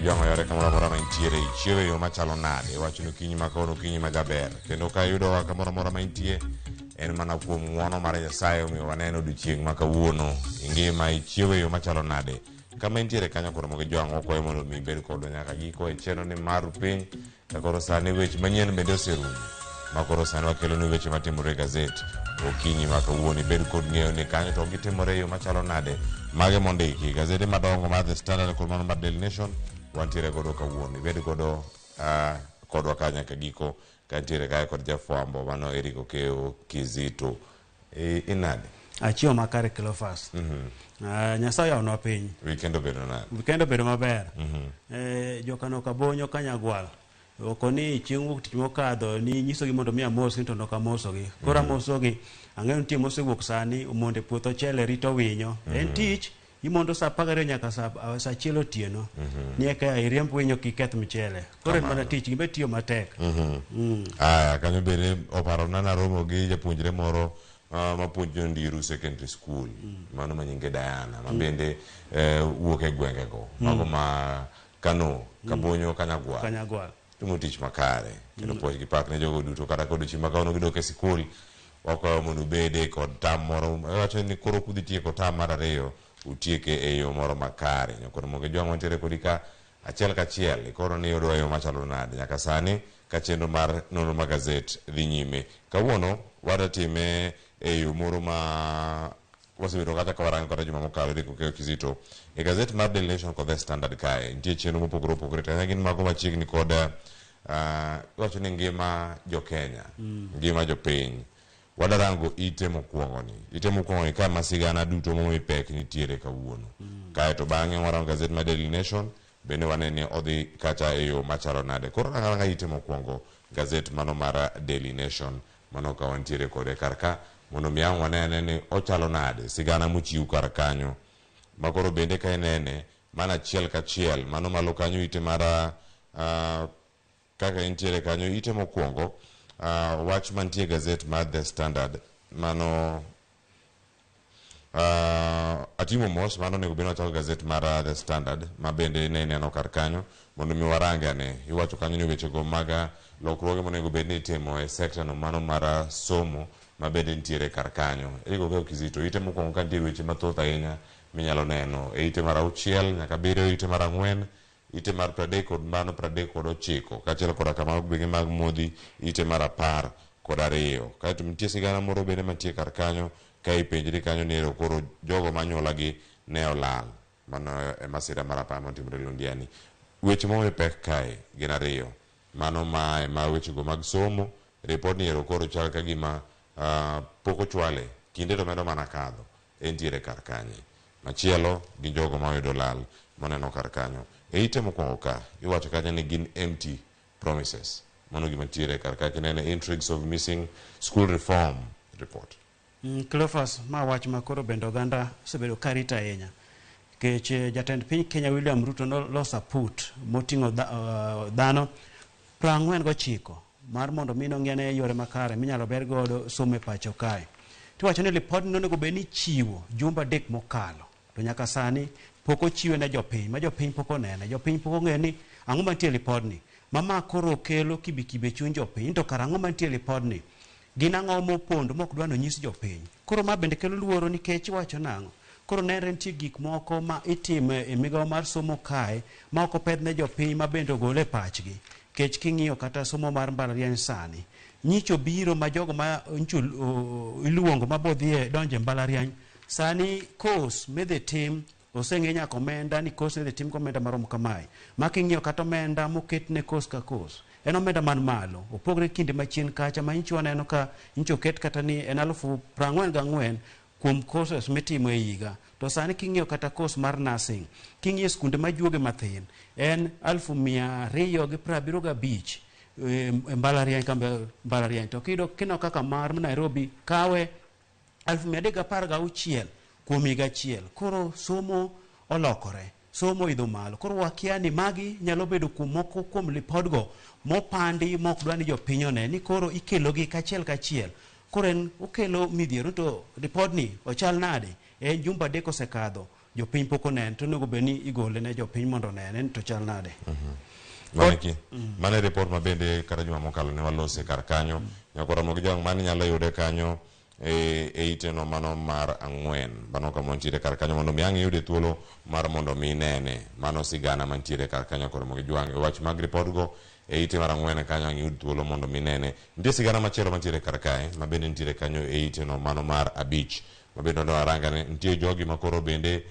jwang'o yore kamoro amora ma intiere, ichiewo e yo machalo nade, iwacho okinyi ma kawuono okinyi ma jaber, kendo ka iyudowa kamoro amora ma intie, en mana kuom ng'wono mar Nyasaye omiyo waneno odiochieng' ma kawuono, ingima ichiewo e yo machalo nade. Kama intiere kanyo koro mogi jwang'o kwayo mondo mi ibed kodwa nyaka giko e chenro ni mar piny, ka koro sani weche manyien bende oserumo, ma koro sani wakelo ni weche matimore e gazet okinyi ma kawuono, ibed kod ng'eyo ni kanyo to gitimore e yo machalo nade, mage mondiki gazede madongo mar The Standard kod mano mar Daily Nation wantiere godo kawuono, ibed godo kodwa ka nyaka giko ka ntiere kae kod jafwambo mano Eric Okeo Kizito. Inade? Achiewo makare Cleophas. Nyasaye onwa piny. Weekend obedo nade? Weekend obedo maber. Jokano kabonyo kanyagwal. Okoni chieng' wuok tich mokadho ni nyisogi mondo mi amos to nok amosogi. Koro amosogi ang'eyo nitie mosewuok sani omonde puotho chele rito winyo. En tich imondo sa 12 nyaka sa 1 otieno. Ni eka iriemb winyo kiketh mchele. Koro mana tich gibe tiyo matek. Kanyo bende oparona naromo gi japuonjre moro mapuonjo Ndiru Secondary School, mano manyinge Diana, ma bende wuok e gwengego, mago ma Kano, Kabonyo, Kanyagwal. Timo tich makare, kendo puonj gi pak ne jogo duto, kata kod odiochieng' ma kawuono gidok e sikul, wakwayo mondo ubede kod tam moro, wacho ni koro kudhi tieko tam mar 2, utieke e yo moro makare. Koro moge jwang' wantiere kodi ka achiel kachiel, koro ni yudwa yo machalo nade nyaka sani ka chenro mar nonro ma gazet dhi nyime. Kawuono wadatime e yo moro ma wasebedo kata ka warango kata juma mokalo Eric Okeo Kizito e gazet mar Daily Nation kod The Standard kae nitie chenro mopogore opogore, to gin mago machiegni kod wacho ni ngima jo Kenya, ngima jo piny. Wadarango ite mokwongo ni ka masigana duto momi pek nitiere kawuono. Kae to bang'e warango gazet mar Daily Nation bende wanene odhi kacha e yo machalo nade. Koro ranga ite mokwongo gazet mano mar Daily Nation, mano ka wantiere kode karka mondo miang' wanene ni ochalo nade sigana mochiw kar kanyo, makoro bende ka inene mana achiel kachiel mano malo kanyo ite mara kaka intiere kanyo ite mokwongo wach mantie gazet mar The Standard mano atimo mos mano nego bino chako gazet mar The Standard ma bende ne neno kar kanyo mondo mi warange ane iwacho kanyo ni weche go maga lokruoge monego bed ni itimo e sekta no mano mar somo ma bende nitiere kar kanyo. Eric Okeo Kizito ite mokwongo ka nitiere weche mathoth ahinya minyalo neno e ite mar 6 nyaka 7, ite mar 4, ite mar 30 kod mano 39 kaachiel koda kamago gwenge mag modhi ite mar 12. Kaeto nitie sigana moro bende mantie kar kanyo ka ipenjri kanyo ni ero koro jogo manyuolagi ne olal, mano e masira mar apaya motimore Londiani. Weche momi pek kae gin 2, mano ma weche go mag somo. Report ni ero koro chal ka gima pok ochwale, kinde to medo mana kadho, entiere kar kanyo. Machielo gi jogo ma oyudo lal moneno kar kanyo. E ite mokwongo ka iwacho kanyo ni gin empty promises, mano gima ntiere kar kanyo kinene intrigues of missing school reform report. Cleophas, ma wach ma koro bende oganda osebedo karita ahinya kech jatend piny Kenya William Ruto noloso put moting'o dhano 49 mar mondo mi nong'ene yore makare minyalo ber godo somo e pacho kae. Tiwacho ni lipod nonego bed ni chiwo jumbe 3 mokalo, to nyaka sani pok ochiwe ne jopiny, ma jopiny pok onene, jopiny pok ong'eyo ni ang'o mantie lipodni. Mama koro kelo kibikibe chuny jopiny, to kar ang'o mantie lipodni, gin ang'o mopondo mok dwa nonyis jopiny. Koro ma bende kelo luoro nikech iwacho nang'o, koro nere nitie gik moko ma itimo e migawo mar somo kae ma ok opedh ne jopiny ma bende ogole pachgi. Kech king'iyo kata somo mar mbalariany sani, nyicho biro ma jogo ma iluongo mabodhie donje mbalariany sani course medhe tim oseng'e nyaka omenda ni course medhe tim komenda marom kamae. Ma king'iyo kata omenda moket ne course ka course en omenda man malo, opogre kinde machien kacha ma incho neno ka incho ket kata ni en 44,000 kuom courses mitimo e higa. To sani king'iyo kata course mar nursing, king'iyo skunde majuoge mathin en 275 mbalariany kambe mbalariany, to kino kaka mar Nairobi kawe 316 kuom higa achiel. Koro somo olokore, somo idho malo. Koro wakia ni magi nyalo bedo kuom moko kuom lipodgo mopandi mok dwa ni jopiny one ni koro ikelogi kachiel kachiel. Koro en okelo midhiero. To lipodni ochal nade? En jumbe 3 osekadho jopiny pok onen to onego bed ni igole ne jopiny mondo onene to chal nade. Mane report ma bende kata juma mokalo ne walose kar kanyo nyakoromo gi jong mane nyalo yude kanyo e iteno mano mar 4 mano kama mantiere kar kanyo mondo mi ang' yude thuolo mar mondo mi nene mano sigana mantiere kar kanyo koromo gi jwang' wach mag report go e ite mar 4 kanyo ang' yud thuolo mondo mi nene. Nitie sigana machielo mantiere kar kae ma bende nitiere kanyo e iteno mano mar 5 ma bende ndo aranga ne nitie jogi ma koro bende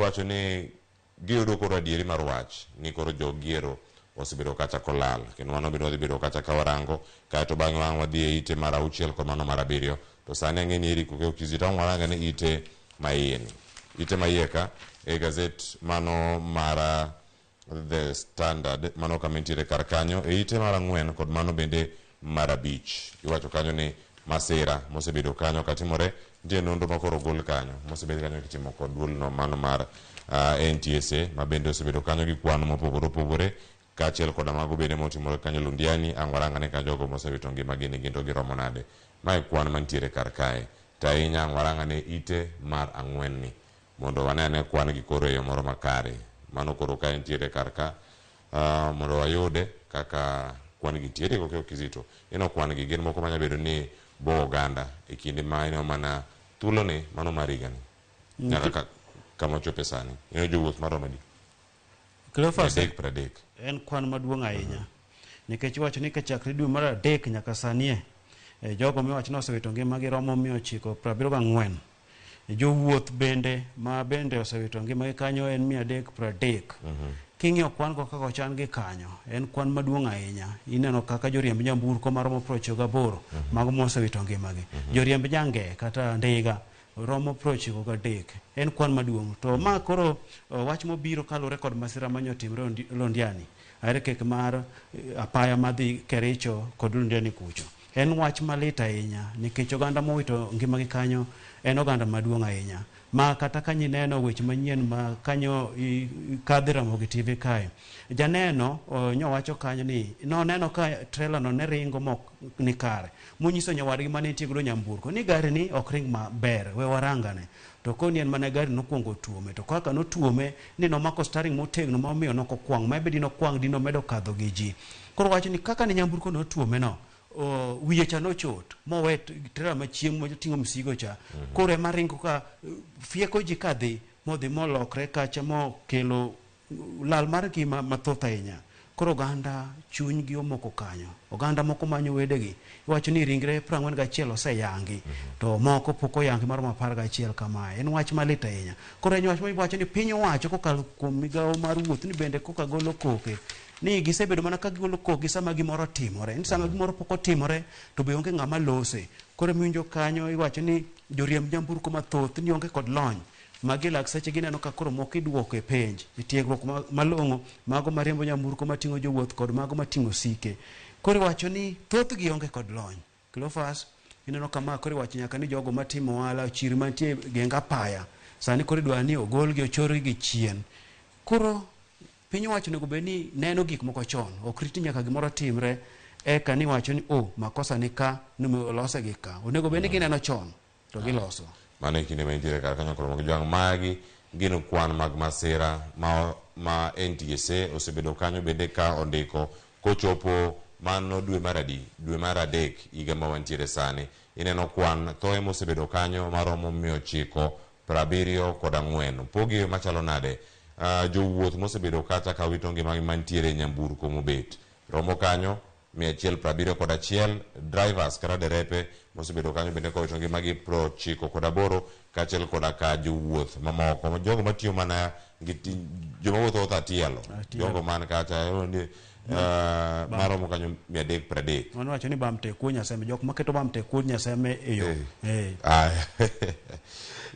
wacho ni giyudo koro adieri mar wach ni koro jogiero osebedo kacha kolal kendo mano bende odhibedo kacha ka warango kaeto bang'e wang' wadhi e ite mar 6 kod mano mar 7 to sani ang'e ni Eric Okizito waranga ni ite maiye ka e gazet mano mar The Standard mano kama nitiere kar kanyo e ite mar 4 kod mano bende mar 5 iwacho kanyo ni masira mosebedo kanyo katimore nitie nonro makoro gol kanyo mosebedo kanyo kitimo kod duol no mano mar NTSA ma bende osebedo kanyo gi kwan mopogore opogore kaachiel koda mago bende motimore kanyo Lundiani ang' waranga ne ka jogo mosewito ngimagi ni ginto giromo nade. Mae kwan mantiere kar kae to ahinya ang' waranga ne ite mar 4 ni mondo wanene kwan gi koro e yo moro makare mano koro ka nitiere kar ka mondo wayude kaka kwan gi tiere Eric Okizito ino kwan gi gin moko manya bedo ni bo oganda e kinde ma ino mana thuolo ni mano mar higani nyaka kama chope sani ino jowuoth maromo di Cleophas pradek en kwan maduong' ahinya nikech iwacho ni kachakre dwe mar 3 nyaka sani jogo miwacho ni osewito ngimagi romo 974 jowuoth bende ma bende osewito ngimagi kanyo en 330 king'iyo kwan go kaka ochan gi kanyo en kwan maduong' ahinya ineno kaka joriemb nyamburko maromo 98 mago mosewito ngimagi joriemb nyange kata ndiga romo 93 en kwan maduong' to ma koro wach mobiro kalure kod masira manyotimre Londiani are kek mar apaya madhi Kericho kod Londiani kucho en wach malit ahinya nikech oganda mowito ngimagi kanyo en oganda maduong' ahinya ma kata kanyi neno weche manyien ma kanyo kadhi Ramogi TV kae janeno nyowacho kanyo ni noneno ka trailer no ne ringo mok ni kare munyiso nyawadgi mane nitie godo nyamburko ni gari ni ok ring maber we warangane to koni en mana gari nokuongo tuome to kaka notuome ni nomako steering motegno ma omiyo nokokwang' ma bedi nokwang' dino medo kadho gi ji koro wacho ni kaka ne nyamburko notuome no wiye cha nochot mowet trailer machieng' moting'o msigo cha koro ema ringo ka fieko ji kadhi modhi molokre kacha mokelo lal mar ngima mathoth ahinya koro oganda chunygi omoko kanyo oganda moko manyo wedegi iwacho ni ringre 41 oseyangi to moko pok oyangi maromo 11 kamae en wach malit ahinya koro en wach miwacho ni piny owacho kokalo kuom migawo mar wuoth ni bende koka golo koke ni gisebedo mana ka gigolo koke sama gimoro timore ni sama gimoro pok otimore to be onge ng'ama lose koro miwinjo kanyo iwacho ni joriemb nyamburko mathoth ni onge kod lony magilak seche gineno ka koro moko iduoko e penj tiegruok malong'o mago mariembo nyamburko mating'o jowuoth kod mago mating'o sike koro iwacho ni thothgi onge kod lony Cleophas ineno kama koro iwacho nyaka ni jogo matimo ohala chiri mantie genga paya sani koro idwa ni ogolgi ochorgi gi chien koro piny owacho nego bed ni neno gik moko chon ok riti nyaka gimoro timre eka ni wacho ni makosa ni ka olose gi ka onego bed ni gineno chon to giloso mano kinde ma nitiere kar kanyo koro jwang' magi gin kwan mag masira ma NTSA osebedo kanyo bende ka ondiko kochopo mano dwe mar adek higa ma wantiere sani ineno kwan thoe mosebedo kanyo maromo 974 pogi machalo nade jowuoth mosebedo kata ka wito ngimagi mantiere nyamburko mobet romo kanyo 171 drivers kata derepe mosebedo kanyo bende kowito ngimagi 98 kaachiel koda ka jowuoth mamoko jogo matiyo mana joma wuotho atielo jogo man kata maromo kanyo 330 mano wacho ni bamte kuo nyaseme jok maketo bamte kuo nyaseme e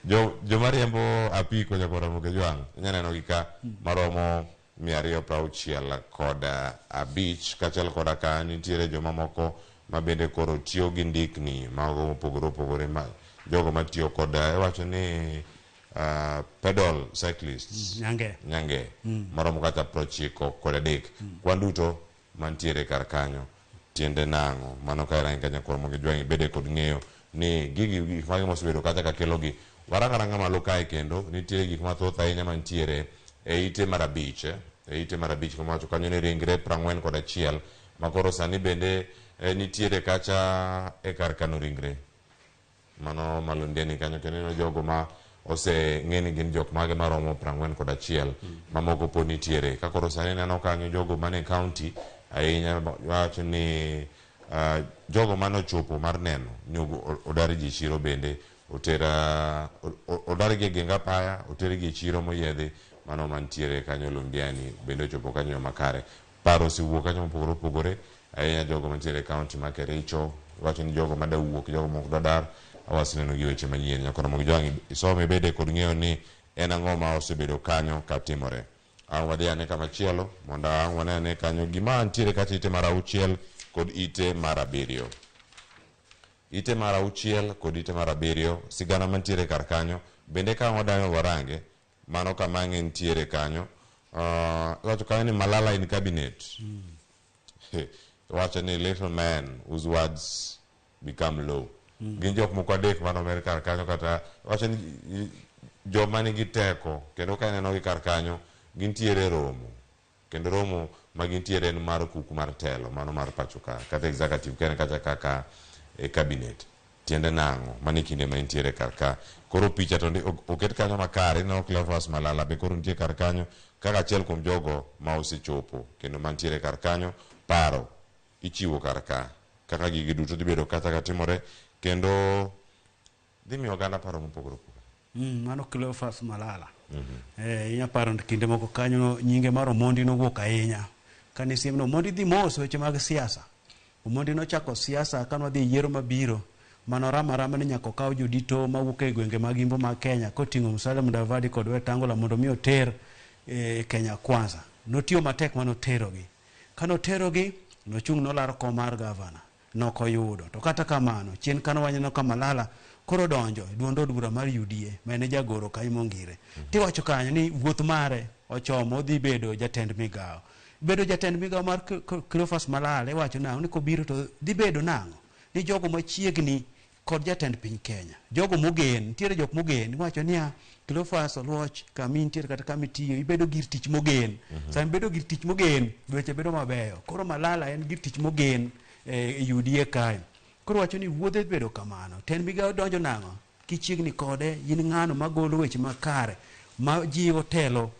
yo joma riembo apiko nyakoromo gi jwang' nyaneno gi ka maromo 265 kaachiel koda ka nitiere joma moko ma bende koro tiyo gi ndikni mago mopogore opogore jogo matiyo kod wacho ni pedal cyclists nyange maromo kata 93 kwan duto mantiere kar kanyo tiende nang'o mano ka irangi kanyakoromo gi jwang' bede kod ng'eyo ni gigi magi mosebedo kata ka kelogi waranga malo kae kendo nitiere gik mathoth ahinya mantiere e ite mar abich kuma wacho kanyo ni ringre 41 ma koro sani bende nitiere kacha e kar kano ringre mano Malondiani kanyo, kendo jogo ma oseng'eni gin jok mage maromo 41 mamoko pod nitiere ka koro sani neno kanyo jogo mane county ahinya wacho ni jogo manochopo mar neno nyugo odari ji chiro bende odari gi genga paya otere gi chiro moyedhi mano mantiere kanyo Londiani bende ochopo kanyo makare. Paro siwuok kanyo mopogore opogore ahinya jogo mantiere county ma Kericho wacho ni jogo mada wuok jogo mok dadar awasineno gi weche manyien nyakoro mogi joangi isome bede kod ng'eyo ni en ang'o ma osebedo kanyo katimore. Ang' wadhi ane kamachielo mondo ang' wane ane kanyo gima ntiere kata ite mar 6 kod ite mar 7. Ite mar 6 kod ite mar 7 sigana mantiere kar kanyo bende ka wadano warange mano kamang'e ntiere kanyo wacho kanyo ni Malala in cabinet. Wacho ni little man whose words become law. Gin jok moko adek manomer kar kanyo kata wacho ni joma nigi teko kendo ka neno gi kar kanyo gintiere romo kendo romo ma gintiere en mar kuku mar telo mano mar pacho ka kata executive kene kata kaka e cabinet tiende nang'o mani kinde ma intiere kar ka koro picha to oket kanyo makare no Cleophas Malala be koro nitie kar kanyo kaka achiel kuom jogo ma osechopo kendo mantiere kar kanyo paro ichiwo kar ka kaka gigi duto dhi bedo kata katimore kendo dhi miyo oganda paro mopogore opogore. Mano Cleophas Malala. Inya paro kinde moko kanyo nyinge mar Omondi nowuok ahinya kane siemno Omondi dhi mos weche mag siasa. Omondi nochako siasa kanwa dhi yiero mabiro mano rama ni nyako kaw jodito mawuok e gwenge mag Imbo mag Kenya koting'o Musalia Mudavadi kod Wetangula mondo mi oter Kenya Kwanza. Notiyo matek manoterogi. Kanoterogi nochung' nolar kom mar gavana nokoyudo. To kata kamano chien kano wanyano ka Malala koro donjo e duond od bura mar UDA mane jagoro kanyo Mongire. Tiwacho kanyo ni wuoth mare ochomo odhi bedo jatend migao. Bedo jatend migao mar Cleophas Malala iwacho nang'o ni kobiro to dhi bedo nang'o ni jogo machiegni kod jatend piny Kenya. Jogo mogen, nitiere jok mogen iwacho niya Cleophas Oluoch kami nitiere kata kami tiyo ibedo gir tich mogen. Sama bedo gir tich mogen weche bedo mabeyo. Koro Malala en gir tich mogen e UDA kae. Koro wacho ni wuodhe bedo kamano. Tend migao donjo nang'o kichiegni kode in ng'ano magolo weche makare ma jiwo telo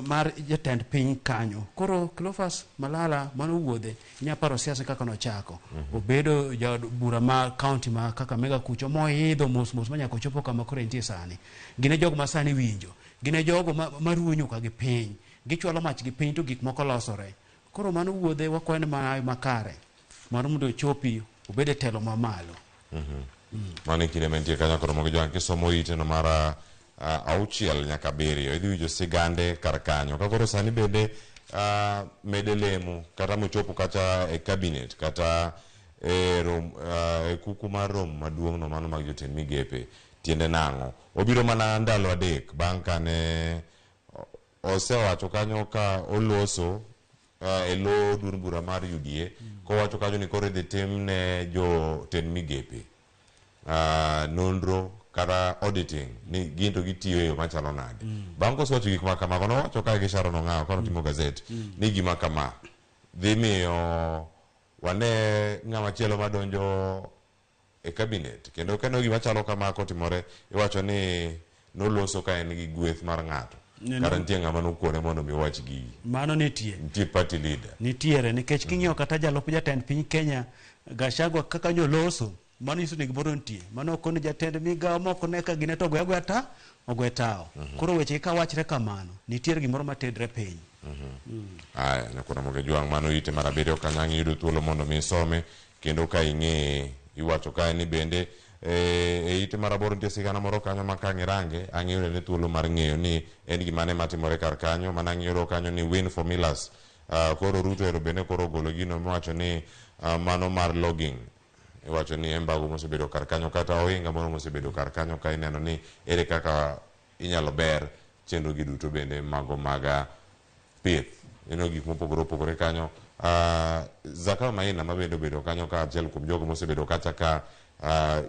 mar jatend piny kanyo. Koro Cleophas Malala mano wuodhe inya paro siasa kaka nochako. Obedo bura ma county ma Kakamega kucho moidho mos manyako chopo kama koro entie sani. Gine jogo ma sani winjo. Gine jogo maruonyo ka gi piny. Gichwalo mach gi piny to gik moko losore. Koro mano wuodhe wakwene makare. Mano mondo chopi obede telo mamalo. Mane kinde mentie kanyo koro mogi joang kisomo ite no mara 6 nyaka 7 idhi winjo sigande kar kanyo ka koro sani bende mede lemo kata mochopo kata e cabinet kata e kuku mar romo maduong' no mano mag jotend migepe tiende nang'o obiro mana ndalo 3 bang' kane osewacho kanyo ka oloso e lo duond bura mar UDA kowacho kanyo ni koro idhi tim ne jotend migepe nonro kata auditing ni ginto gitiyo e yo machalo nade. Bang' kosewacho gik makamago nowacho ka gi Sharon Ong'aw ka notimo gazet ni gima kama dhi miyo wane ng'ama chielo madonjo e cabinet kendo kendo gima chalo kama kotimore iwacho ni noloso ka en gi gweth mar ng'ato kata nitie ng'ama nokone mondo mi wach gigi. Mano nitie party leader nitiere nikech king'iyo kata jalup jatend piny Kenya Gachagua kaka nyoloso mano iso ni gimoro nitie mano okone jatend migao moko ne ka gine to ogwe tao. Koro weche ka wachre kamano nitiere gimoro matedre piny. Aya nakona moge juang mano ite mar 7 kanyang' yudo thuolo mondo mi some kendo ka ing'e iwacho ka ni bende e ite mar 8 nitie sigana moro kanyo ma ka ng'irange ang'eyo ne thuolo mar ng'eyo ni en gimane matimore kar kanyo mana ng'eyo kanyo ni win for Millers. Koro Ruto ero bende koro golo gino mowacho ni mano mar logging iwacho ni embago mosebedo kar kanyo kata ohinga moro mosebedo kar kanyo ka ineno ni ere kaka inyalo ber chenro gi duto bende mago maga pith gik mopogore opogore kanyo. Zakayo Maina mabedo kanyo ka achiel kuom jogo mosebedo kacha ka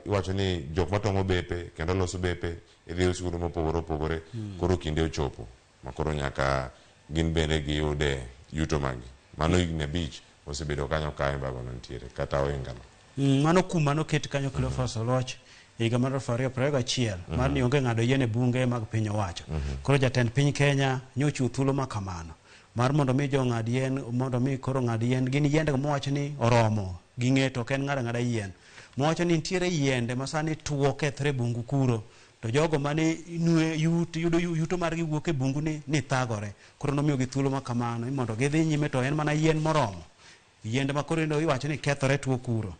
iwacho ni jok matong'o bepe kendo loso bepe idhi skul mopogore opogore koro kinde ochopo makoro nyaka gin bende giyude yuto magi. Mano higni 5 osebedo kanyo kae mbagono nitiere kata oingano. Mano kuma noket kanyo Cleophas Oloch higa mar 2021 mar ni onge ng'ado yien e bunge mag piny owacho. Koro jatend piny Kenya nyochiwo thuolo ma kamano mar mondo mi jo ng'ad yien, mondo mi koro ng'ad yien, gin yiende mowacho ni oromo gi ng'eto ok en ng'ado ng'ada yien. Mowacho ni nitiere yiende ma sani tuo kethre bungu kuro, to jogo mane yudo yuto margi wuok e bungu ni thagore. Koro nomiyogi thuolo ma kamano mondo gidhi nyime, to en mana yien moromo. Yiende ma koro iwacho ni kethore tuo kuro.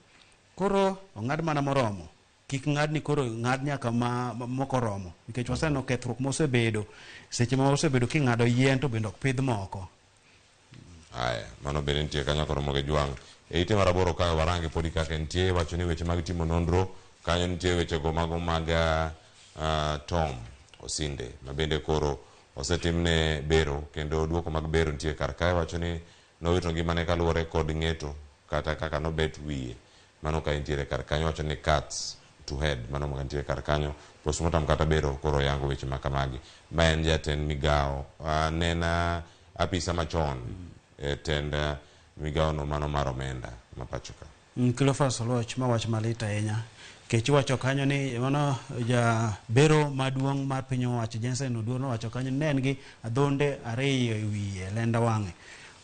Koro ong'ad mana moromo. Kik ng'ad ni koro ng'ad nyaka mokoromo. Nikech waseneno kethruok mosebedo seche ma osebedo king'ado yien to bende ok pidh moko. Aya, mano bende nitie kanyo koro moge jwang'. E ite maraboro ka warange podi kaka nitie wacho ni weche mag timo nonro kanyo nitie weche go mago mag Tom Osinde ma bende koro osetimne bero kendo duoko mag bero nitie kar kae. Wacho ni nowito ngimane kaluwore kod ng'eto kata kaka nobet wiye. Mano ka nitiere kar kanyo. Wacho ni cuts to head mano mga nitiere kar kanyo. Postmortem kata bero koro yango weche makamagi. Ma en jatend migao nena apisa machon tend migao no mano mar omenda ma pachoka. Cleophas Oloch ma wach malit ahinya. Kech wacho kanyo ni mano ja bero maduong' mar piny owacho Jensen Oduor wacho kanyo ne en gi adhonde 2 e wiye lenda wang'e.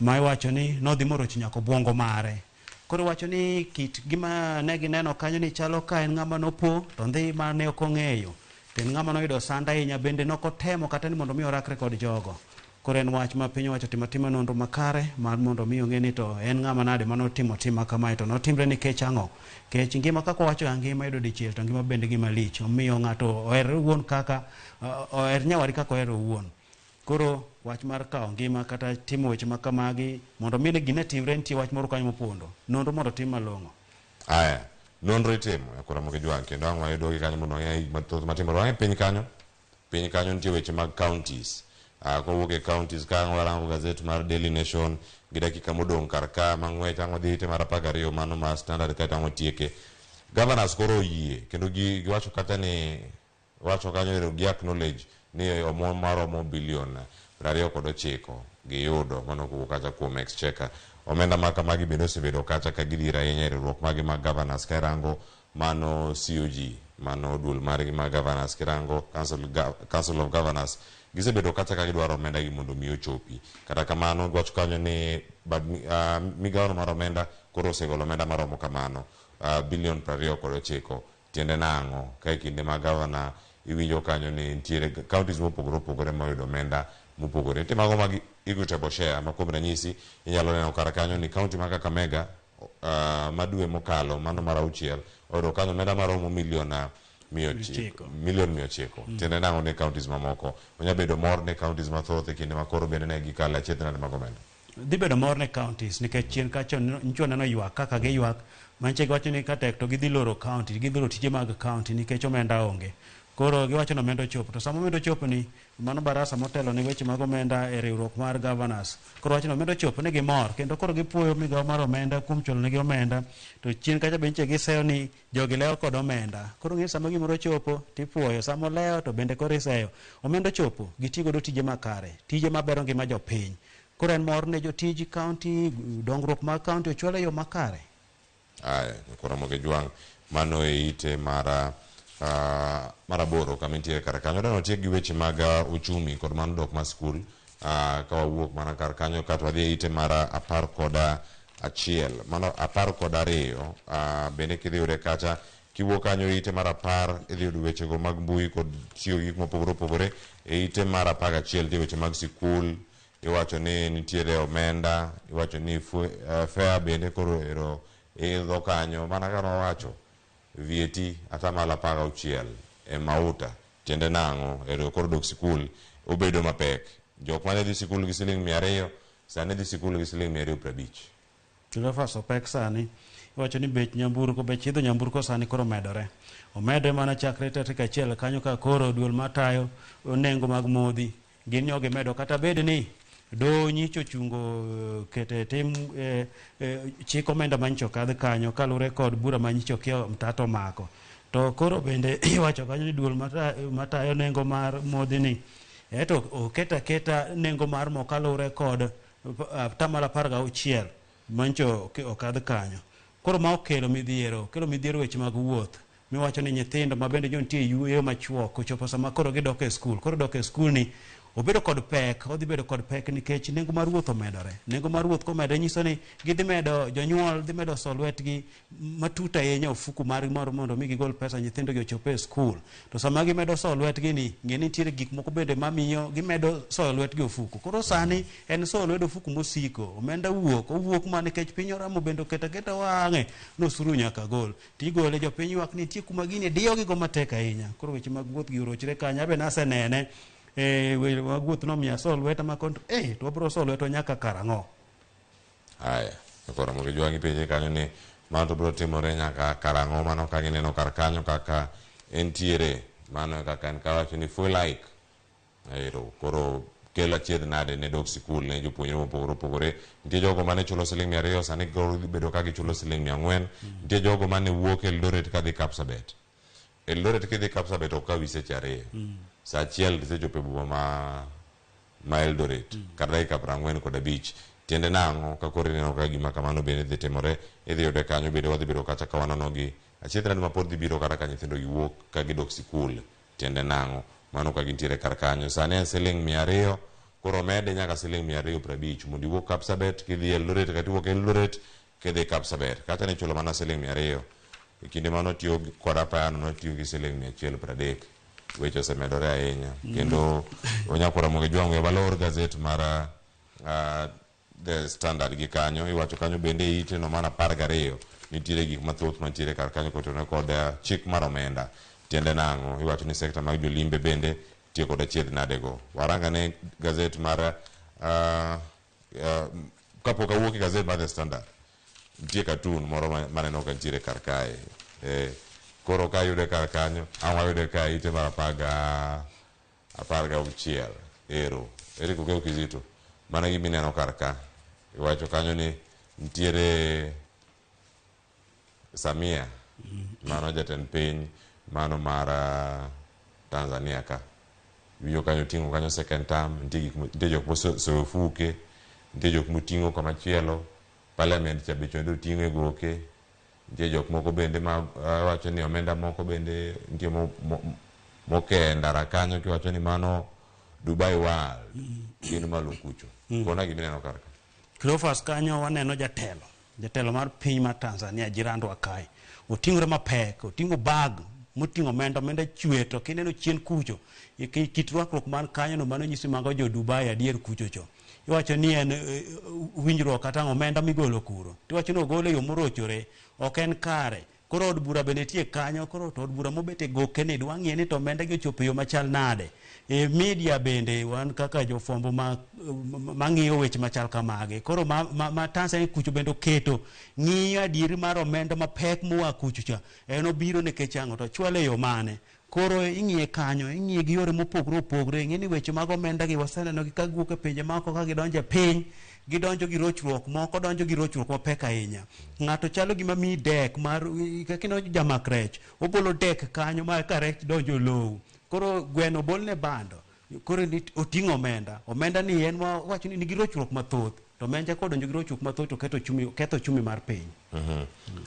Ma iwacho ni nodhi moroch nyako bwongo mare. Koro wacho ni kit gima ne gineno kanyo ni chalo ka en ng'ama nopo to ndhi mane ok ong'eyo. En ng'ama noyudo sanda ahinya, bende nokotemo kata ni mondo mi orakre kod jogo. Koro en wach ma piny owacho timo nonro makare mar mondo mi ong'e ni to en ng'ama nade manotimo tima kamae, to notimre nikech ang'o. Kech ngima kaka wacho ngima yudo dichiel to ngima bende gima lich. Omiyo ng'ato oher wuon kaka oher nyawari kaka ohero wuon. Koro wach mar kawo ngima kata timo weche makamagi mondo mi gine timre, nitie wach moro kanyo mopondo. Nonro mondo tim malong'o. Aya, nonro itimo akora moge jwang' kendo ang' wayudo gi kanyo mondo ng'e mathoth matimore wang'e piny kanyo. Piny kanyo nitie weche mag counties. Kowuok e counties ka warango gazet mar Daily Nation gi dakika modong' kar ka mang'wech ang' wadhi ite mar 12 mano ma Standard kata ang' otieke. Governors koro oyie kendo giwacho kata ni wacho kanyo gi acknowledge ni omwom maromo bilion 29 giyudo mano kowuok kacha kuom exchequer. Omenda ma kamagi bende osebedo kacha ka gidhira ahinya e riwruok magi mag governors kirango mano COG mano duol margi mag governors kirango Council of Governors gisebedo kacha ka gidwaro omenda gi mondo mi ochopi. Kata kamano gwacho kanyo ni migao mar omenda koro osegolo omenda maromo kamano bilion 29. Tiende nang'o ka kinde ma governor iwinjo kanyo ni nitiere counties mopogore opogore moyudo omenda mopogore. Nitie mago mag equitable share ma kuom ranyisi inyalo neno kar kanyo ni county ma Kakamega madwe mokalo mano mar 6 oyudo kanyo omenda maromo milion 900. Tiende nang'o ne counties mamoko onya bedo mor ne counties mathoth e kinde makoro bende ne gikalo achiedh nade mag omenda. Dhi bedo mor ne counties nikech chien kacho nchwo neno ywak kaka giywak manche giwacho ni ka tek to gidhi loro county, gidhi loro tije mag county nikech omenda onge. Koro giwacho ni omenda ochopo, to sama omenda ochopo ni mano barasa motelo ni weche mag omenda e riwruok mar governors. Koro wacho ni omenda ochopo ni gimor kendo koro gipuoyo migao mar omenda kuom chulo negi omenda, to chien kacha benche giseyo ni jogi lewo kod omenda. Koro ng'e sama gimoro ochopo tipuoyo, sama olewo to bende koro iseyo. Omenda ochopo gitigo do tije makare, tije mabero ngima jopiny. Koro en mor ne jotij county, dongruok mag county ochwal e yo makare. Aya, koro moge jwang' mano e ite maraboro kama nitiere kar kanyo. Dano tiek gi weche mag uchumi kod mano dok ma skul ka wawuok mana kar kanyo kata wadhi e ite mar 11 mano 12 bende kidhi yude kacha kiwuok kanyo ite mar 10 idhi yudo weche go mag mbui kod tiyo gik mopogore opogore. E ite mar 11 nitie weche mag sikul, iwacho ni nitiere omenda, iwacho ni fare bende koro ero idho kanyo mana kaka wacho VAT atamalo 16 e mauta. Tiende nang'o ero koro dok sikul obedo mapek. Jok mane dhi sikul gi siling 200 sani dhi sikul gi siling 250. Cleophas opek sani iwacho ni bech nyamburko, bech idho nyamburko sani koro medore. Omede mana chakre tarik 1 kanyo ka koro duol matayo nengo mag modhi gin nyogi medo kata bed ni do nyicho chungo kete tim chik omenda manyicho kadh kanyo kalure kod bura manyicho kio mtato mako. To koro bende iwacho kanyo ni duol matayo nengo mar modhini eto oketa nengo mar mo kalure kod tamala 16 manyicho okadh kanyo. Koro ma okelo midhiero weche mag wuoth. Miwacho ni nyithindo ma bende jontie yueyo machuok kochopo sama koro gidok e skul. Koro dok e skul ni obedo kod pek, odhi bedo kod pek nikech nengo mar wuoth omedore. Nengo mar wuoth komedore nyiso ni gidhi medo, jonyuol dhi medo so lwetgi matut ahinya ofuku mar moro mondo mi gigol pesa nyithindo gi ochopo e skul. To sama gimedo so lwetgi ni, ng'e ni nitiere gik moko bende mamiyo gimedo so lwetgi ofuku. Koro sani en so lwedo ofuku mosiko, omenda owuok ma nikech piny oramo bende oketa wang'e nosuru nyaka gol. Tigole jopiny ywak ni nitie kuma gini diyo gigo matek ahinya. Koro weche mag wuoth gi orochre kanyo, abe nasenene wuoth no miya so lweta ma kontro to wabro so lweto nyaka karang'o. Aya, koro mo gijuangi penje kanyo ni mano to bro timore nyaka karang'o, mano ka gineno kar kanyo kaka entiere, mano kaka en kawacho ni full like. Ero koro kelo achiedh nade ne dok sikul ne jopuonjre mopogore opogore. Nitie jogo mane chulo siling 200 sani koro bedo ka gichulo siling 400. Nitie jogo mane wuok Eldoret kadhi Kapsabet. Eldoret kidhi Kapsabet ok kawi seche 2. Sa achiel gisechopo e boma ma Eldoret kar dakika 45. Tiende nang'o ka koro ineno ka gima kamano bende dhi timore, idhi yude kanyo bende wadhi bedo kacha ka wanono gi achiedh nade ma pod dhi biro kata ka nyithindo giwuok ka gidok sikul. Tiende nang'o, mano ka gintiere kar kanyo. Sani en siling 200, koro mede nyaka siling 250 mondo iwuok Kapsabet kidhi Eldoret, kata iwuok Eldoret kidhi Kapsabet. Kacha ne chulo mana siling 200. E kinde mano tiyo kod apayano notiyo gi siling 130. Weche osemedore ahinya. Kendo onyakora moge jwangu e valor gazet mara The Standard gi kanyo, iwacho kanyo bende ite no mana 12 nitiere gik mathoth mantiere kar kanyo kotenore kod chik mar omenda. Tiende nang'o, iwacho ni sekta mag jolimbe bende tiyo kod achiedh nadego. Waranga ne gazet mara kapok awuok e gazet mar The Standard, nitie cartoon moro maneno ka nitiere kar kae. Koro ka yude kar kanyo, an wayude ka ite mar 16. Ero Kokeo Kizito, mana gimineno kar ka. Iwacho kanyo ni nitiere Samia, mano jatend piny, mano mar Tanzania ka. Wiyo kanyo ting'o kanyo second term, nitie jok mosefuke, nitie jok moting'o komachielo, parliament cha bechonde oting'o e goke. Nitie jok moko bende ma wacho ni omenda moko bende nitie moke ndara kanyo kiwacho ni mano Dubai World gin malo kucho. Kona gimineno kar ka. Cleophas kanyo waneno jatelo mar piny mar Tanzania Jirando Akai. Oting'ore mapek, oting'o bag moting'o omenda chweto, kineno chien kucho. Kit rwakruok man kanyo no mano nyisi mago jo Dubai adier kucho cho. Iwacho ni en winjruok kata omenda migolo kuro. Tiwacho ni ogole yo morochore, ok en kare. Koro od bura bende tie kanyo, koro to od bura mobete goke ni dwa ng'e ni to omenda gi ochopo yo machal nade. Media bende wan kaka jofwambo mang'iyo weche machal kamage. Koro ma Tanzania kucho bende oketo ng'iyo adieri mar omenda mapek moa kucho cha. En obiro nikech ang'o to chwale yo mane. Koro ing'iye kanyo, ing'iye gi yore mopogore opogore. Ng'e ni weche mag omenda gi waseneno gi ka guok e pinje moko ka gidonjo e piny, gidonjo gi rochruok, moko donjo gi rochruok mapek ahinya. Ng'ato chalo gima mi dek mar kakino jamak rech, obolo dek kanyo ma ka rech donjo low. Koro gweno bolne bando, koro oting'o omenda ni en wacho ni nigi rochruok mathoth. To menja kodonjo gi rochruok mathoth to ketho chumi mar piny.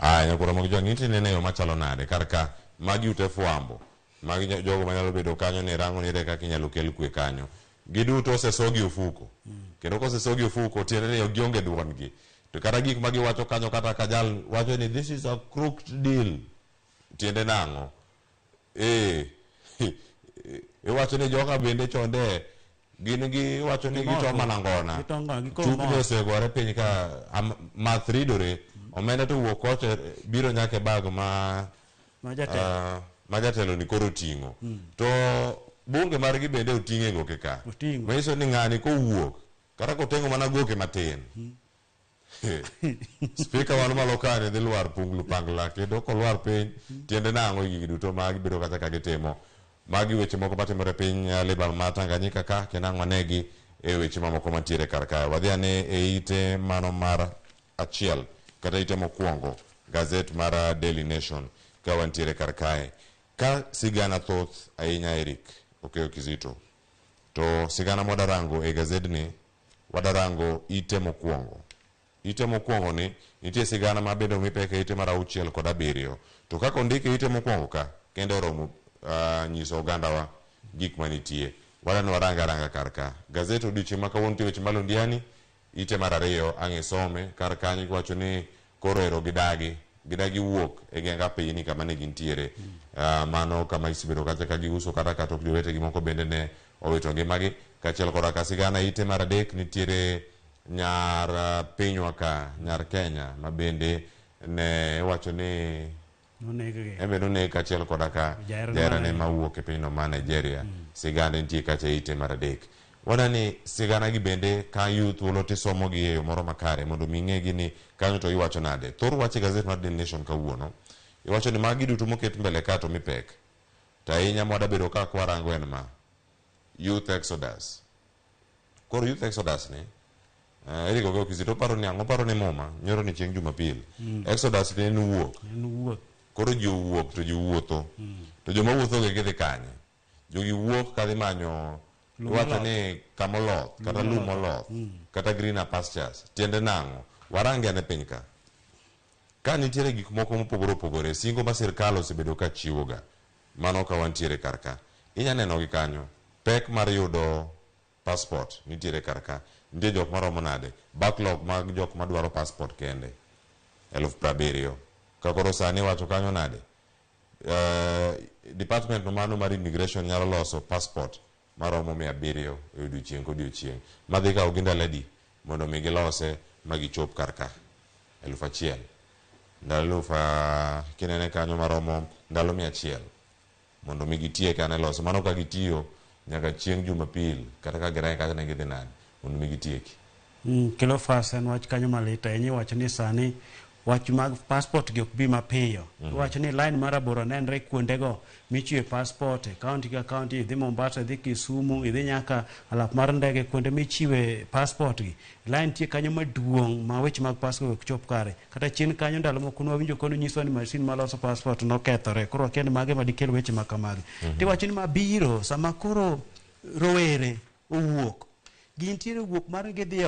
Nyakoro mogi jwangi nene yo machalo nade kar ka magi ute fwambo. Magi jogo manyalo bedo kanyo ni rango ni kaka inyalo kel kwe kanyo. Giduto osesogi ofuko. Kendo kosesogi ofuko tiende ni gionge duon gi. To kata gik magi wacho kanyo kata kajal wacho ni this is a crooked deal. Tiende nang'o. Iwacho ni joka bende chonde gin gi wacho ni gito manangona. Chupni osegore piny ka math ridore. Omenda to wuok koche biro nyake bag ma jatelo ni koro ting'o. To bunge margi bende oting'e goke ka. Maiso ni ng'ani kowuok kata kotengo mana goke matin. Speaker wan malo kane dhi lwar punglu pangla kendo kolwar piny tiende nang'o gigi duto magi biro kata ka gitimo. Magi weche moko matimore piny Libar ma Tanganyika ka kendo ang'wanegi e weche mamoko mantiere kar kae. Wadhi ane e ite mano mar achiel kata ite mokwongo gazet mar Daily Nation ka wantiere kar kae. Ka sigana thoth ahinya Eric Okeyo Kizito, to sigana mwadarango e gazedni wadarango ite mokwongo. Ite mokwongo ni nitie sigana mabedo mipeke ite mar 6 kod 7, to kaka ondike ite mokwongo ka kendo romo nyiso oganda wa gik manitie. Wadano waranga kar ka gazet odiochieng' ma kawuono weche malondiani ite mar 2 ang'e some kar kanyo wacho ni koro ero gidagi wuok e genga piny kama ne gintiere. Mano kama isibedo kacha ka giuso kata ok jowetegi moko bende ne owito ngimagi. Kachiel koda ka sigana ite mar 3 nitiere nyar pinywa ka, nyar Kenya, ma bende ne wacho ni noneg kachiel koda ka jaherane mawuok e pinyno ma Nigeria. Sigana nitie kacha ite mar 3. Wadani sigana gi bende ka youth thuolo tisomo gi e yo moro makare mondo mi ng'egi ni kanyo to iwacho nade. Thor wache gazet mar Daily Nation kawuono iwacho ni magi duto moket mbele ka to mipek to ahinya mwadabedo ka kwarango en ma youth exodus. Koro youth exodus ni Eric Okeyo Kizito paro ni ang'o? Paro ni muma nyoro ni chieng' Jumapil. Exodus ni en wuok. Koro ji wuok to ji wuotho. To joma wuotho gi gidhi kanye? Jogi wuok kadhi manyo wacho ni kamoloth kata lumoloth kata greener pastures. Tiende nang'o? Warange ane piny ka. Ka nitiere gik moko mopogore opogore, singo ma sirkal osebedo ka chiwoga, mano ka wantiere kar ka. Inya neno gi kanyo. Pek mar yudo passport nitiere kar ka. Nitie jok maromo nade? Backlog mag jok madwaro passport kende 70,000. Kakoro sani wacho kanyo nade? Department no mano mar immigration nyalo loso passport maromo 700 e odiochieng' kodiochieng'. Madhi kawo gi ndalo adi mondo mi gilose magichop kar ka? 1,000. Ndalo kinene kanyo maromo ndalo 100 mondo mi gitieke ane loso. Mano ka gitiyo nyaka chieng' Jumapil kata ka girai kata ne gidhi nade mondo mi gitieki. Kelo fasa en wach kanyo malita enyi wacho ni sani wach mag passport gi ok bi mapiyo. Wacho ni line mar aboro nenre kuondego michiwe passport, county ka county, idhi Mombasa, idhi Kisumu, idhi nyaka alap mar ndege kuonde michiwe passport gi. Line tie kanyo maduong' ma weche mag passport ok chop kare. Kata chien kanyo ndalo moko nwawinjo kono nyiso ni masin maloso passport nokethore. Koro akia mage madikel weche makamagi. Tiwacho ni mabiro sama koro rowere owuok. Gintiere wuok mar gidhi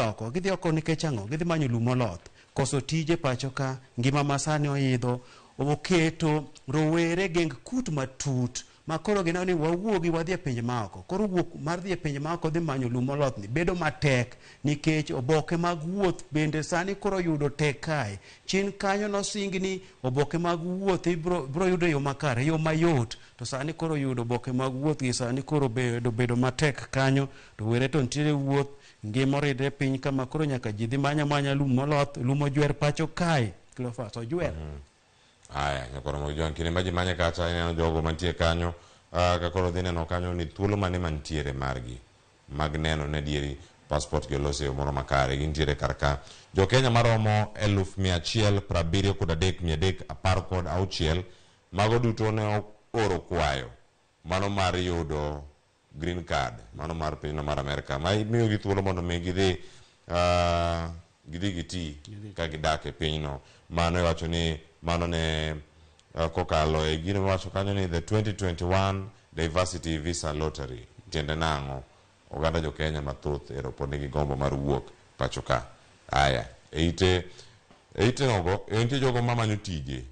oko nikech ang'o? Gidhi manyo lumoloth. Koso tije pacho ka, ngima masani oidho, oketo rowere geng kut matut makoro gineno ni wawuogi wadhi e pinje maoko. Koro wuok mar dhi e pinje maoko dhi manyo lumoloth ni bedo matek nikech oboke mag wuoth bende sani koro yudo tek kae. Chien kanyo nosing ni oboke mag wuoth bro yudo yo makare, yo mayot. To sani koro yudo oboke mag wuoth gi sani koro bedo matek kanyo. To were to ntiere wuoth ngima oridre piny kama koro nyaka ji dhi manya lum moloth, lum ojwer pacho kae. Cleophas ojwer. Aya, nyakoro mo John kine maji manya kacha ineno jogo mantie kanyo ka koro dhi neno kanyo ni thuolo mane mantiere margi mag neno ne dieri passport gi olose yo moro makare. Gintiere kar ka jo Kenya maromo 173,316 mago duto ne oro kwayo mano mar yudo green card, mano mar pinyno mar Amerika, ma miyo gi thuolo mondo mi gidhi giti ka gidak e pinyno. Mano iwacho ni mano ne kokalo e gino wacho kanyo ni the 2021 diversity visa lottery. Tiende nang'o? Oganda jo Kenya mathoth pod nigi gombo mar wuok pacho ka. Aya, eite nogo nitie jogo mamanyo tije.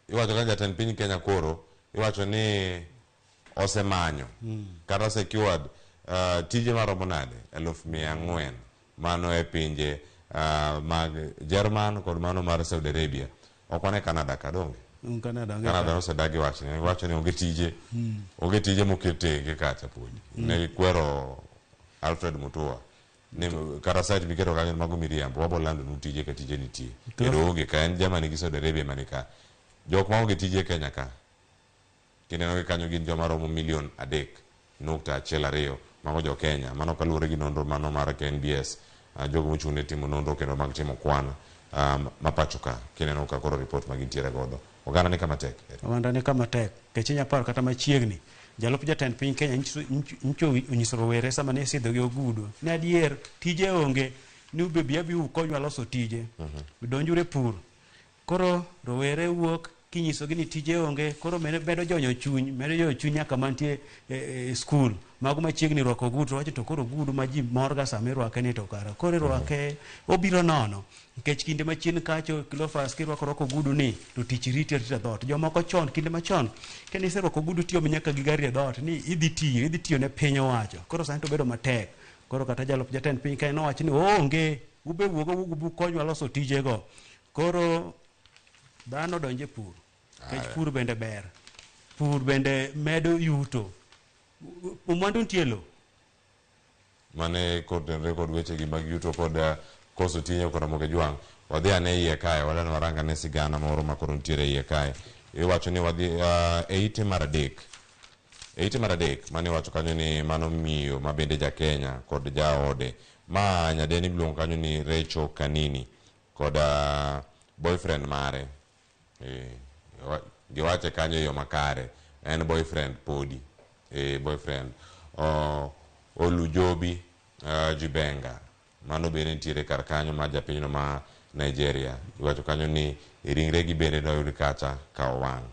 Iwacho ka jatend piny Kenya koro iwacho ni osemanyo kata secured tije maromo nade 400,000 mano e pinje mag German kod mano mar Saudi Arabia. Ok wane Canada kadonge. Canada osedagi wacho ni onge tije moketege kacha puonj. Ne kwero Alfred Mutua ni kata site miketo kanyo mago miriambo wabolando nu tije ka tije nitie. Kendo onge ka en Germany gi Saudi Arabia manika. Jok ma onge tije Kenya ka kineno gi kanyo gin joma romo 3.12 mago jo Kenya. Mano kaluwore gi nonro mano mar KNBS, jogo mochung' ne timo nonro kendo mag timo kwan mapacho ka kineno ka koro report magintiere godo. Oganda ni kama tek. Kech inya paro kata machiegni jalup jatend piny Kenya onyiso rowere sama ne sidho gi ogudu ni adier tije onge ni ube bi ukonywa loso tije donjure pur koro rowere wuok kinyiso gi ni tije onge koro medo jonyo chuny nyaka mantie skul mago machiegni rwako ogudu wacho to koro ogudu ma ji morga sama irwake ni to kara koro irwake obiro nono nikech kinde machien kacho Cleophas kirwako ogudu ni to tich riti dhot jomoko chon kinde machon kendo iserwako ogudu tiyo nyaka gi gari e dhot ni idhi tiyo ne piny owacho koro sani to bedo matek koro kata jalup jatend piny Kenya nowacho ni onge ube wuogo konywa loso tijego koro dhano donje pur kech pur bende ber pur bende medo yuto mwandu nitie lo mane kod weche gi mag yuto kod koso tinyo kod moge jwang wadhi ane iye kae wadano waranga ne sigana moro ma koro nitiere iye kae iwacho ni wadhi e ite mar adek mane wacho kanyo ni mano miyo ma bende ja Kenya kod jaode ma nyadeni biluongo kanyo ni Rachel Kanini kod boyfriend mare giwache kanyo yo makare en boyfriend podi boyfriend Olujobi Jibenga mano bende nitiere kar kanyo ma japinyno ma Nigeria iwacho kanyo ni ringre gi bende noyud kacha ka owang'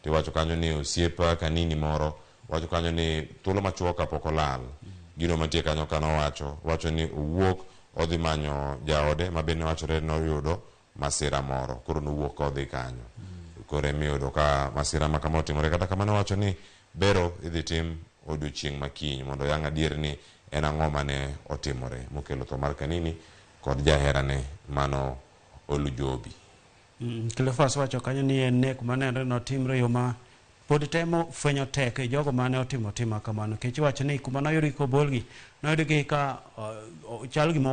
tiwacho kanyo ni osiep Kanini moro wacho kanyo ni thuolo machuok kapok olal gino mantie kanyo wacho ni owuok odhi manyo jaode ma bende wachore noyudo masira moro koro nowuok odhi kanyo koro emiyudo ka masira ma kama otimore kata kamano wacho ni bero idhi tim odiochieng' makiny mondo yang' adier ni en ang'o mane otimore mokelo tho mar Kanini kod jaherane mano Olujobi. Cleophas wacho kanyo ni en nek manenre notimre yo ma pod temo fwenyo tek e jogo mane otimo kamano kech wacho ni kuma noyudi kobolgi noyudgi ka chal gima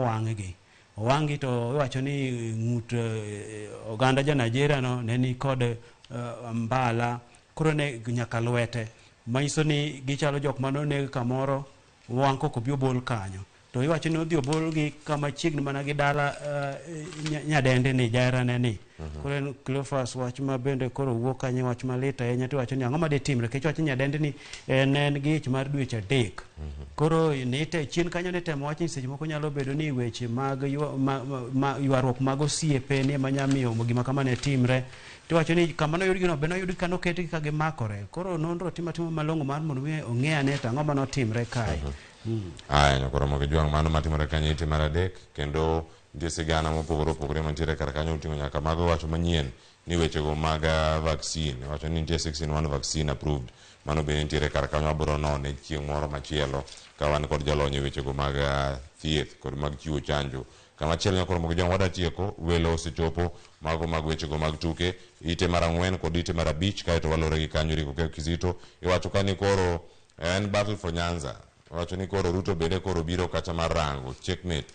owang'gi to iwacho ni ng'ut oganda ja Nigeria no ne ni kod mbala koro ne nyaka lwete manyiso ni gichalo jok manoneg kamoro wang' koko bi obol kanyo to iwacho ni odhi obolgi kama chiegni mana gi dala nyadende ni jaherane ni koro en Cleophas wach ma bende koro wuok kanyo wach malit ahinya to iwacho ni ang'o madhi timre kech wacho nyadende ni en gi ich mar dweche adek koro chien kanyo ne temo wacho ni seche moko nyalo bedo ni weche mag ywaruok mag osiepe ni ema nyamiyo gima kama ne timre tiwacho ni kama noyudgi no be noyudi ka noketgi ka gimakore koro nonro timo malong'o mar mondo ong'e ane to ang'o manotimre kae. Koro moge jwang' mano matimore kanyo ite mar adek kendo nitie sigana mopogore mantiere kar kanyo oting'o nyaka mago wacho manyien ni wechego mag vaccine wacho ni nitie 6-in-1 vaccine approved mano bende nitiere kar kanyo abiro none chieng' moro machielo ka wan kod jalony e wechego mag thieth kod mag chiwo chanjo kama chielo nyakoro moge jwang' wadatieko welo osechopo mago mag wechego mag tuke ite mar 4 kod ite mar 5 kaeto walore gi kanyo Rico Kizito iwacho kani koro en battle for Nyanza wacho ni koro Ruto bende koro biro kacha mar rango checkmate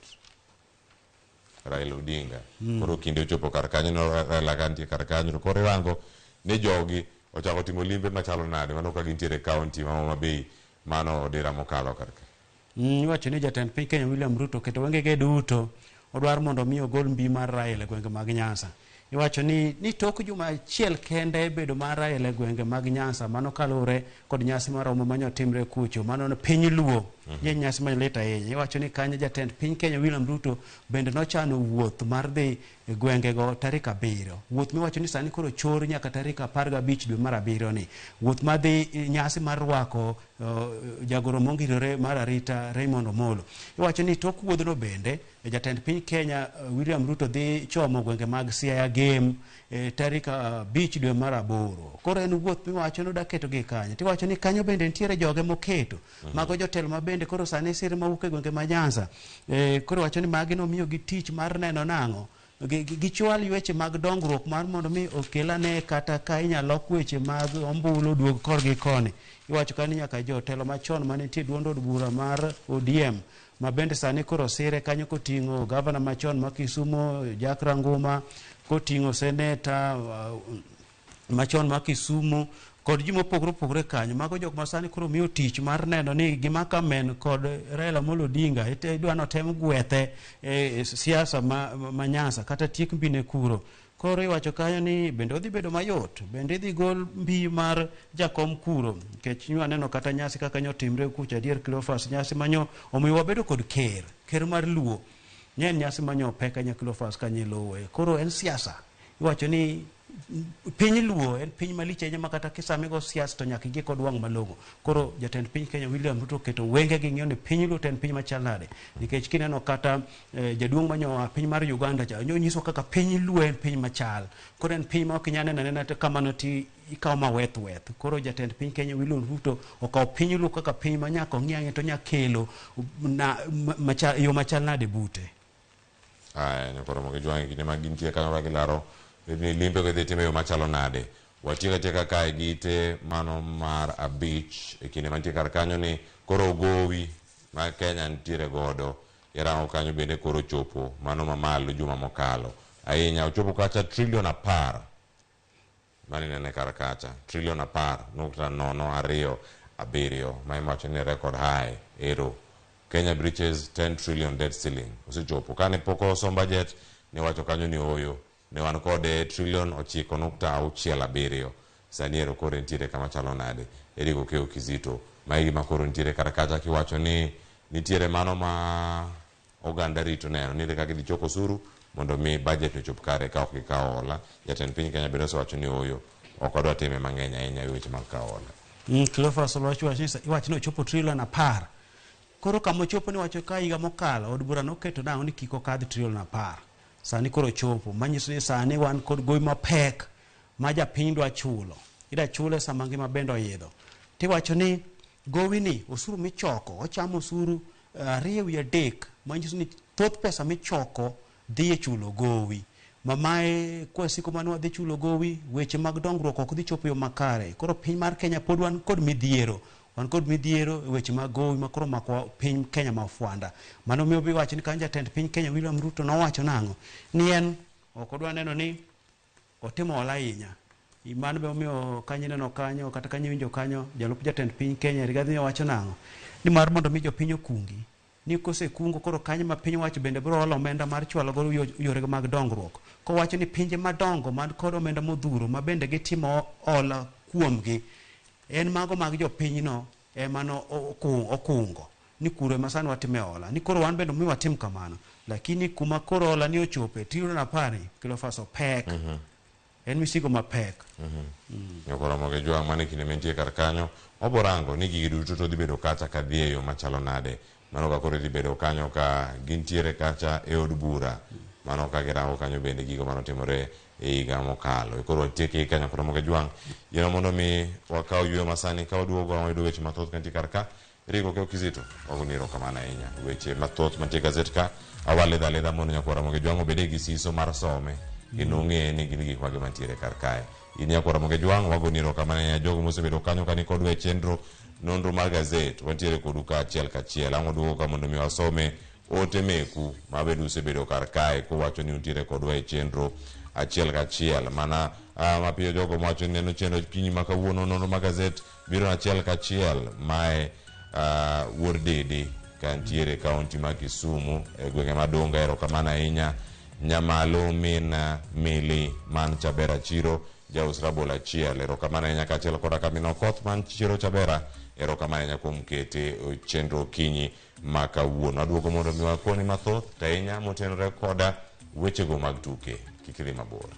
Raila Odinga koro kinde ochopo kar kanyo no Raila kantie kar kanyo koro rango ne jogi ochako timo limbe machalo nade mano ka gintiere county ma Homa Bay mano odira mokalo kar ka iwacho ni jatend piny Kenya William Ruto keto wengege duto odwar mondo mi ogol mbi mar Raila e gwenge mag Nyanza iwacho ni tok juma achiel kende bedo mar Raila e gwenge mag Nyanza mano kalure kod nyasi maromo manyotimre kucho mano piny luo nyasi malit ahinya iwacho ni kanyo jatend piny Kenya William Ruto bende nochano wuoth mar dhi e gwengego tarik 7 wuoth miwacho ni sani koro chor nyaka tarik 15 dwe mar 7 ni wuoth madhi nyasi mar rwako jagoro mongirore mar arita Raymond Omolo iwacho ni tok wuodhno bende jatend piny Kenya William Ruto dhi chomo gwenge mag Siaya Game tarik 5 dwe mar 8 koro en wuoth miwacho ni odaketo gi kanyo tiwacho ni kanyo bende nitiere joge moketo mago jotelo ma bende koro sani sir mawuok e gwenge ma Nyanza koro wacho ni magi nomiyo gi tich mar neno nang'o gichwal weche mag dongruok mar mondo mi okelane kata ka inyalo lok weche mag ombulu duog korgi koni iwacho kani nyaka jotelo machon manitie duond od bura mar ODM ma bende sani koro sire kanyo koting'o gavana machon ma Kisumu Jack Ranguma koting'o seneta machon ma Kisumu kod ji mopogore opogore kanyo, mago jok ma sani koro miyo tich mar neno ni gima Kamen kod Raila Amolo Odinga idwa notem gwethe siasa ma Nyasa kata tiek mbine kuro. Koro iwacho kanyo ni bende odhi bedo mayot, bende idhi gol mbi mar jakom kuro, nikech aneno kata nyasi kaka nyotimre kucha dier Cleophas, nyasi manyo omiyo wabedo kod ker mar Luo, nyen nyasi manyo peka nya Cleophas kanyilowe. Koro en siasa, iwacho ni piny Luo en piny malich ahinya ma kata kisamigo siasa to nyaka igi kod wang' malong'o. Koro jatend piny Kenya William Ruto keto wenge gi ng'iyo ni piny Luo to en piny machal nade, nikech kineno kata jaduong' manyo piny mar Uganda cha nyiso kaka piny Luo en piny machal. Koro en piny ma ok inyal neno anena kamano ti ikawo maweth weth. Koro jatend piny Kenya William Ruto okawo piny Luo kaka piny ma nyaka ong'iange to nyakelo yo machal nade bute. Koro mogi jwangi kine magintie kanyo ragilaro ni limbe ko dhi time yo machalo nade. Watieka tieka kae gite mano mar abich kinde mantie kar kanyo ni koro gowi ma Kenya nitiere godo irango kanyo bende koro chopo mano mamalo juma mokalo ahinya ochopo kacha trilion 10 mani nene kar kacha trilion 10.027 ma iwacho ni record high ero Kenya breaches 10 trillion debt ceiling osechopo kane poko osom budget ni wacho kanyo ni oyo ne wan kode trilion 9.67 sani ero koro nitiere kama chalo nade Erigo Keo Kizito maigi makoro nitiere kar kacha kiwacho ni nitiere mano ma oganda rito neno nire kaka gichoko osuru mondo mi budget ochop kare ka ok ikawo hola. Jatend piny Kenya bende osewacho ni oyo ok odwa time mang'eny ahinya e weche mag kawo hola. Cleophas iwacho ni ochopo trilion 10. Koro kama ochopo ni wacho ka higa mokalo od bura noketo nang'o ni kik okadh trilion 10. Sani koro chopo manyiso ni sani wan kod gowi mapek ma japiny dwa chulo. Ida chule sama ngima bende oidho. Tiwacho ni gowi ni osuru michoko ochamo osuru 2.3 manyiso ni thoth pesa michoko dhi e chulo gowi. Mamae kwa siku manwa dhi chulo gowi weche mag dongruok ok dhi chopo yo makare. Koro piny mar Kenya pod wan kod midhiero. Wan kod midhiero e weche mag gowi makoro mako piny Kenya mafuanda. Mano miyo biwacho ni kan jatend piny Kenya William Ruto nowacho nang'o ni en ok odwa neno ni otimo hola ahinya. Mano be omiyo kanyo neno kanyo kata kanyo winjo kanyo jalup jatend piny Kenya Rigathi wacho nang'o ni mar mondo mi jopiny okungi ni kose kungo koro kanyo ma piny wacho bende biro holo omenda mar chwalo go yore mag dongruok. Ko wacho ni pinje madongo man kod omenda modhuro ma bende gitimo hola kuomgi en mago mag jopinyno emano okungo ni kuro ema sani watime hola ni koro wan bende mi watim kamano lakini kuma koro hola ni ochope trilion 10 Cleophas pek en misigo mapek. Koro mogi jwang' mane kinde mentie kar kanyo oborango ni gigi duto to dhi bedo kacha ka dhi e yo machalo nade. Mano ka koro dhi bedo kanyo ka gintiere kacha e od bura mano ka girango kanyo bende gigo manotimore e higa mokalo. Koro watieki kanyo koro mogi jwang' yeno mondo mi wakaw yweyo masani ka waduogo wayudo weche mathoth kantie kar ka. Erigo Keo Kizito wagoniro kamano ahinya weche mathoth mantie gazet ka awale ledha mondo nyakwara mogi jwang' obede gi siso mar some kendo ng'e ni gin gik mage mantiere kar kae. In nyakwara mogi jwang' wagoniro kamano ahinya jogo mosebedo kanyo kani kod weche nonro mar gazet wantiere kodu ka achiel kachiel ang' waduogo ka mondo mi wasome ote meku mabedo usebedo kar kae kuwacho ni untiere kodwa e chenro achiel kachiel mana mapiyo jogo mawacho ni neno chenro kinyi ma kawuono nonro mar gazet biro achiel kachiel mae wuor dede ka ntiere kaunti ma Kisumu e gwenge madongo. Erokamano ahinya nyamalo min mili man Chabera chiro jaus rabolo achiel. Erokamano ahinya kaachiel koda kamino koth man chiro Chabera. Erokamano ahinya kuom kete chenro kinyi ma kawuono. Aduogo mondo mi wakoni mathoth ahinya motenore koda wechego mag tuke. Kik idhi mabor.